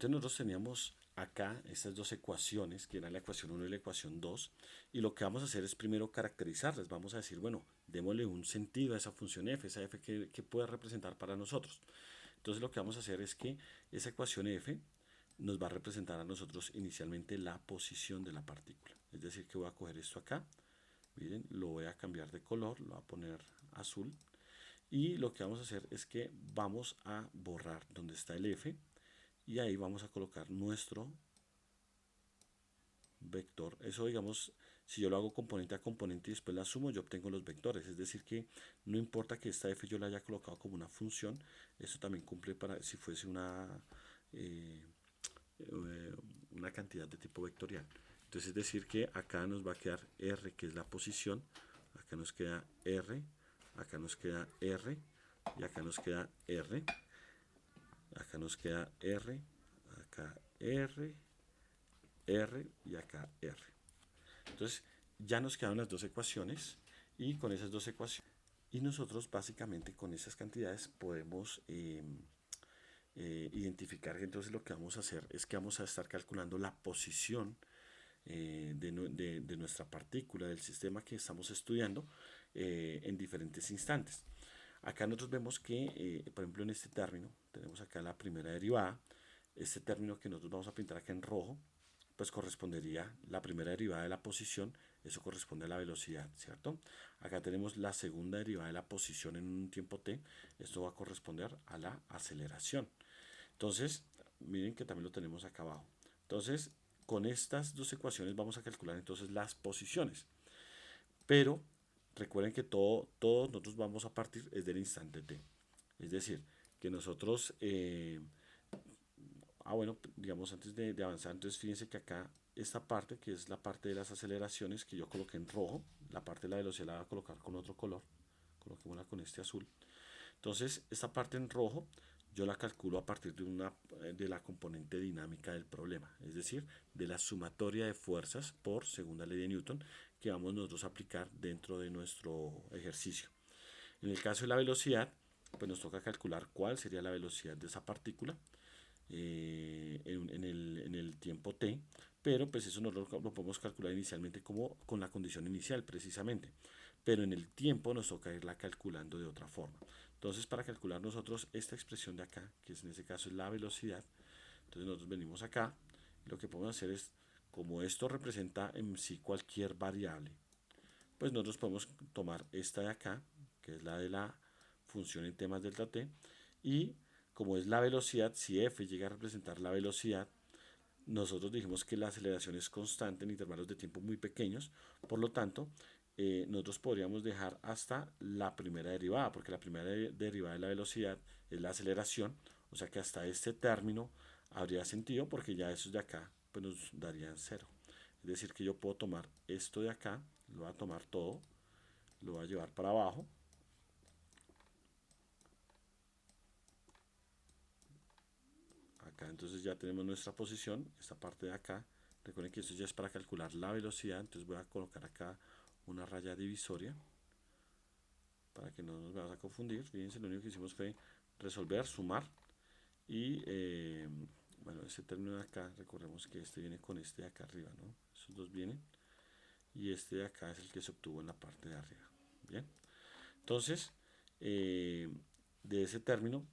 Entonces nosotros teníamos acá estas dos ecuaciones, que eran la ecuación 1 y la ecuación 2, y lo que vamos a hacer es primero caracterizarlas. Vamos a decir, bueno, démosle un sentido a esa función f, esa f que puede representar para nosotros. Entonces lo que vamos a hacer es que esa ecuación f nos va a representar a nosotros inicialmente la posición de la partícula. Es decir, que voy a coger esto acá, miren, lo voy a cambiar de color, lo voy a poner azul, y lo que vamos a hacer es que vamos a borrar donde está el f, y ahí vamos a colocar nuestro vector. Eso, digamos, si yo lo hago componente a componente y después la sumo, yo obtengo los vectores. Es decir que no importa que esta f yo la haya colocado como una función, esto también cumple para si fuese eh, una cantidad de tipo vectorial. Entonces es decir que acá nos va a quedar r, que es la posición, acá nos queda r, acá nos queda r, y acá nos queda r, acá nos queda r, acá r, R y acá R. Entonces ya nos quedaron las dos ecuaciones, y con esas dos ecuaciones, y nosotros básicamente con esas cantidades podemos identificar que entonces lo que vamos a hacer es que vamos a estar calculando la posición de nuestra partícula, del sistema que estamos estudiando en diferentes instantes. Acá nosotros vemos que, por ejemplo, en este término, tenemos acá la primera derivada. Este término que nosotros vamos a pintar acá en rojo, pues correspondería la primera derivada de la posición, eso corresponde a la velocidad, ¿cierto? Acá tenemos la segunda derivada de la posición en un tiempo t, esto va a corresponder a la aceleración. Entonces, miren que también lo tenemos acá abajo. Entonces, con estas dos ecuaciones vamos a calcular entonces las posiciones. Pero recuerden que todos nosotros vamos a partir es del instante t. Es decir, que nosotros, bueno, digamos antes de avanzar, entonces fíjense que acá esta parte, que es la parte de las aceleraciones, que yo coloqué en rojo, la parte de la velocidad la voy a colocar con otro color, coloquémosla con este azul. Entonces, esta parte en rojo yo la calculo a partir de la componente dinámica del problema, es decir, de la sumatoria de fuerzas por segunda ley de Newton que vamos nosotros a aplicar dentro de nuestro ejercicio. En el caso de la velocidad, pues nos toca calcular cuál sería la velocidad de esa partícula en el tiempo t, pero pues eso no lo podemos calcular inicialmente como con la condición inicial precisamente, pero en el tiempo nos toca irla calculando de otra forma. Entonces, para calcular nosotros esta expresión de acá, que en este caso es la velocidad, entonces nosotros venimos acá, y lo que podemos hacer es, como esto representa en sí cualquier variable, pues nosotros podemos tomar esta de acá, que es la de la función en temas delta t, y como es la velocidad, si f llega a representar la velocidad, nosotros dijimos que la aceleración es constante en intervalos de tiempo muy pequeños, por lo tanto, nosotros podríamos dejar hasta la primera derivada, porque la primera derivada de la velocidad es la aceleración, o sea que hasta este término habría sentido, porque ya esos de acá pues nos darían cero. Es decir, que yo puedo tomar esto de acá, lo voy a tomar todo, lo voy a llevar para abajo. Acá entonces ya tenemos nuestra posición, esta parte de acá. Recuerden que esto ya es para calcular la velocidad, entonces voy a colocar acá una raya divisoria para que no nos vayamos a confundir. Fíjense, lo único que hicimos fue resolver, sumar, y bueno, este término de acá, recordemos que este viene con este de acá arriba, ¿no? Esos dos vienen, y este de acá es el que se obtuvo en la parte de arriba. Bien, entonces, de ese término,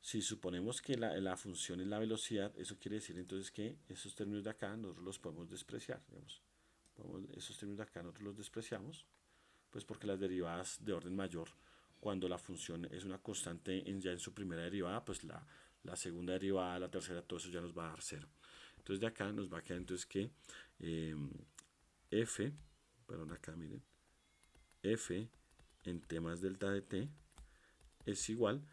si suponemos que la función es la velocidad, eso quiere decir entonces que esos términos de acá nosotros los podemos despreciar, digamos. Esos términos de acá nosotros los despreciamos, pues porque las derivadas de orden mayor, cuando la función es una constante ya en su primera derivada, pues la segunda derivada, la tercera, todo eso ya nos va a dar cero. Entonces de acá nos va a quedar entonces que f, perdón, acá miren, f en t más delta de t es igual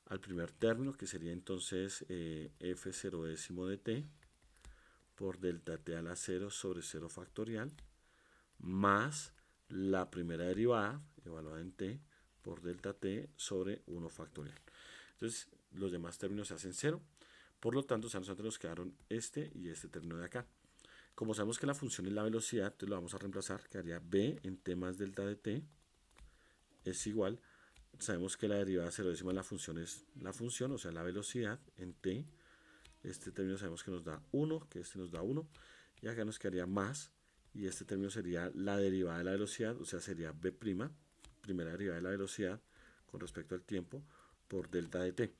al primer término, que sería entonces f0 décimo de t por delta t a la 0 sobre 0 factorial, más la primera derivada evaluada en t por delta t sobre 1 factorial. Entonces los demás términos se hacen 0, por lo tanto solamente nos quedaron este y este término de acá. Como sabemos que la función es la velocidad, entonces lo vamos a reemplazar, quedaría b en t más delta de t es igual, sabemos que la derivada 0 décima de la función es la función, o sea la velocidad en t, Este término sabemos que nos da 1, que este nos da 1, y acá nos quedaría más, y este término sería la derivada de la velocidad, o sea, sería b', primera derivada de la velocidad con respecto al tiempo, por delta de t.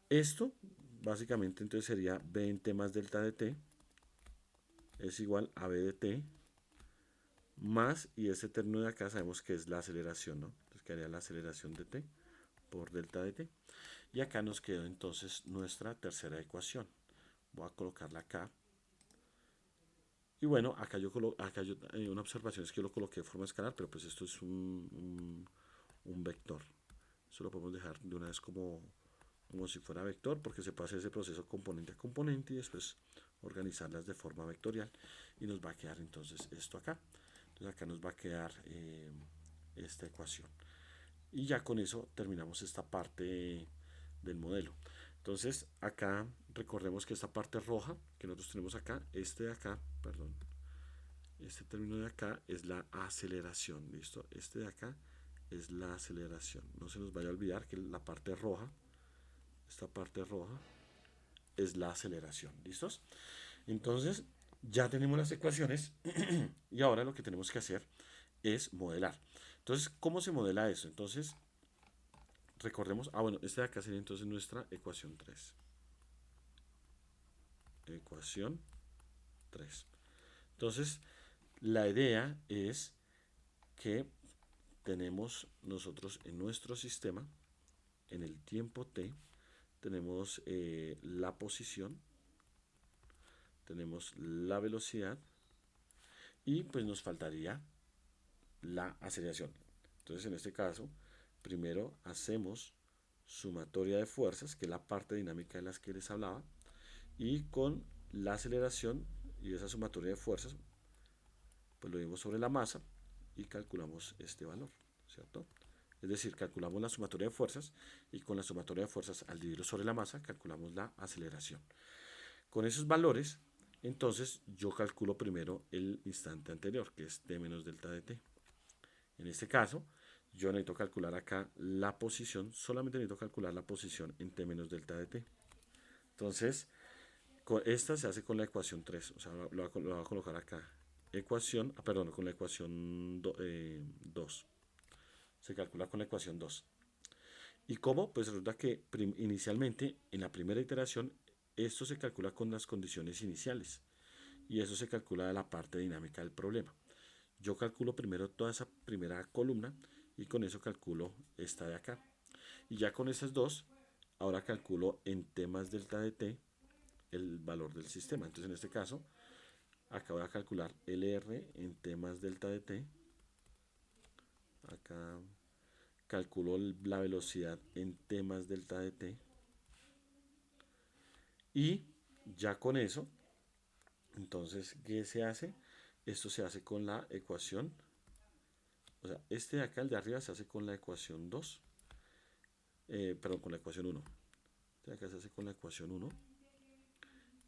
Esto, básicamente, entonces sería b en t más delta de t, es igual a b de t, más, y este término de acá sabemos que es la aceleración, ¿no? Entonces quedaría la aceleración de t por delta de t. Y acá nos quedó entonces nuestra tercera ecuación. Voy a colocarla acá. Y bueno, acá yo una observación es que yo lo coloqué de forma escalar, pero pues esto es un vector. Eso lo podemos dejar de una vez como si fuera vector, porque se puede hacer ese proceso componente a componente y después organizarlas de forma vectorial. Y nos va a quedar entonces esto acá. Entonces acá nos va a quedar esta ecuación. Y ya con eso terminamos esta parte del modelo. Entonces acá recordemos que esta parte roja que nosotros tenemos acá, este de acá, perdón, este término de acá es la aceleración, ¿listo? Este de acá es la aceleración. No se nos vaya a olvidar que la parte roja, esta parte roja, es la aceleración, ¿listos? Entonces ya tenemos las ecuaciones y ahora lo que tenemos que hacer es modelar. Entonces, ¿cómo se modela eso? Entonces, recordemos, bueno, esta de acá sería entonces nuestra ecuación 3. Ecuación 3. Entonces, la idea es que tenemos nosotros en nuestro sistema, en el tiempo t, tenemos la posición, tenemos la velocidad y pues nos faltaría la aceleración. Entonces, en este caso, primero hacemos sumatoria de fuerzas, que es la parte dinámica de las que les hablaba, y con la aceleración y esa sumatoria de fuerzas, pues lo dimos sobre la masa y calculamos este valor, ¿cierto? Es decir, calculamos la sumatoria de fuerzas y con la sumatoria de fuerzas al dividirlo sobre la masa calculamos la aceleración. Con esos valores, entonces yo calculo primero el instante anterior, que es t menos delta de t. En este caso, yo necesito calcular acá la posición, solamente necesito calcular la posición en t menos delta de t. Entonces, esta se hace con la ecuación 3, o sea, lo voy a colocar acá. Ecuación, perdón, con la ecuación 2. Se calcula con la ecuación 2. ¿Y cómo? Pues resulta que inicialmente, en la primera iteración, esto se calcula con las condiciones iniciales. Y eso se calcula de la parte dinámica del problema. Yo calculo primero toda esa primera columna y con eso calculo esta de acá. Y ya con esas dos, ahora calculo en t más delta de t el valor del sistema. Entonces en este caso, acá voy a calcular LR en t más delta de t. Acá calculo la velocidad en t más delta de t. Y ya con eso, entonces, ¿qué se hace? Esto se hace con la ecuación. O sea, este de acá, el de arriba, se hace con la ecuación 2. Perdón, con la ecuación 1. Este de acá se hace con la ecuación 1.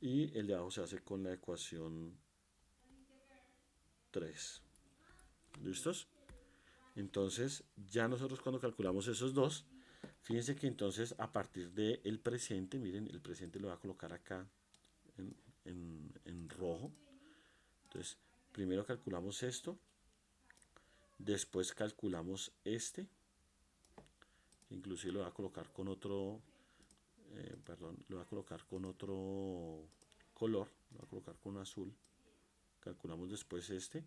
Y el de abajo se hace con la ecuación 3. ¿Listos? Entonces, ya nosotros cuando calculamos esos dos, fíjense que entonces a partir del presente, miren, el presente lo voy a colocar acá en rojo. Entonces, primero calculamos esto, después calculamos este, inclusive lo voy a colocar con otro, perdón, lo voy a colocar con otro color, lo voy a colocar con azul. Calculamos después este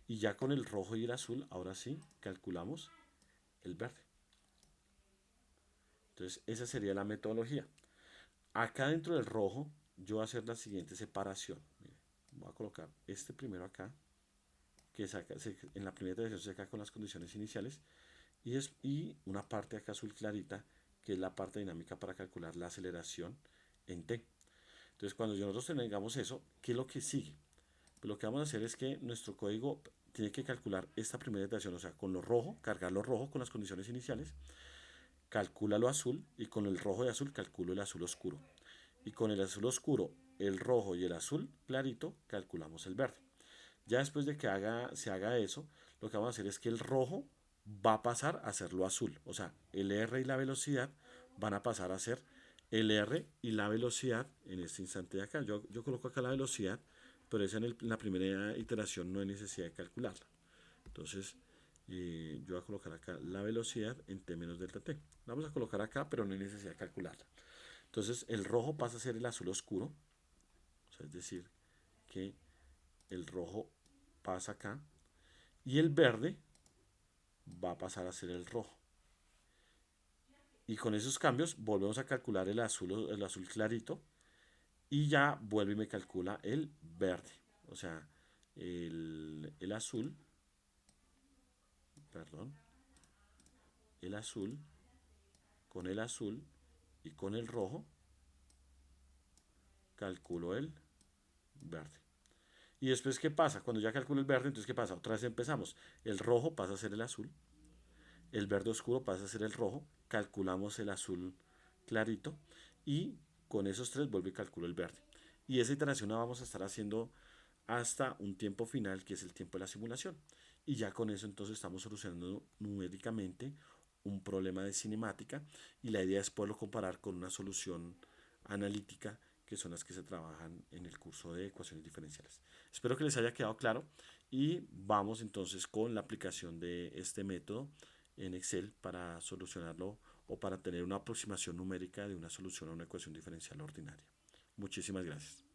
y ya con el rojo y el azul, ahora sí, calculamos el verde. Entonces, esa sería la metodología. Acá dentro del rojo, yo voy a hacer la siguiente separación. Mire, voy a colocar este primero acá, que en la primera iteración se saca con las condiciones iniciales, y una parte acá azul clarita, que es la parte dinámica para calcular la aceleración en t. Entonces, cuando nosotros tengamos eso, ¿qué es lo que sigue? Pues lo que vamos a hacer es que nuestro código tiene que calcular esta primera iteración, o sea, con lo rojo, cargar lo rojo con las condiciones iniciales, calcula lo azul y con el rojo y azul calculo el azul oscuro. Y con el azul oscuro, el rojo y el azul clarito, calculamos el verde. Ya después de que se haga eso, lo que vamos a hacer es que el rojo va a pasar a ser lo azul. O sea, el R y la velocidad van a pasar a ser el R y la velocidad en este instante de acá. Yo coloco acá la velocidad, pero esa en la primera iteración no hay necesidad de calcularla. Entonces, yo voy a colocar acá la velocidad en t menos delta t. La vamos a colocar acá, pero no hay necesidad de calcularla. Entonces, el rojo pasa a ser el azul oscuro. O sea, es decir, que el rojo pasa acá y el verde va a pasar a ser el rojo. Y con esos cambios volvemos a calcular el azul clarito y ya vuelve y me calcula el verde. O sea, el azul, perdón, el azul con el azul y con el rojo calculo el verde. Y después, ¿qué pasa? Cuando ya calculo el verde, entonces, ¿qué pasa? Otra vez empezamos. El rojo pasa a ser el azul, el verde oscuro pasa a ser el rojo, calculamos el azul clarito y con esos tres vuelvo y calculo el verde. Y esa iteración la vamos a estar haciendo hasta un tiempo final, que es el tiempo de la simulación. Y ya con eso entonces estamos solucionando numéricamente un problema de cinemática y la idea es poderlo comparar con una solución analítica que son las que se trabajan en el curso de ecuaciones diferenciales. Espero que les haya quedado claro y vamos entonces con la aplicación de este método en Excel para solucionarlo o para tener una aproximación numérica de una solución a una ecuación diferencial ordinaria. Muchísimas gracias.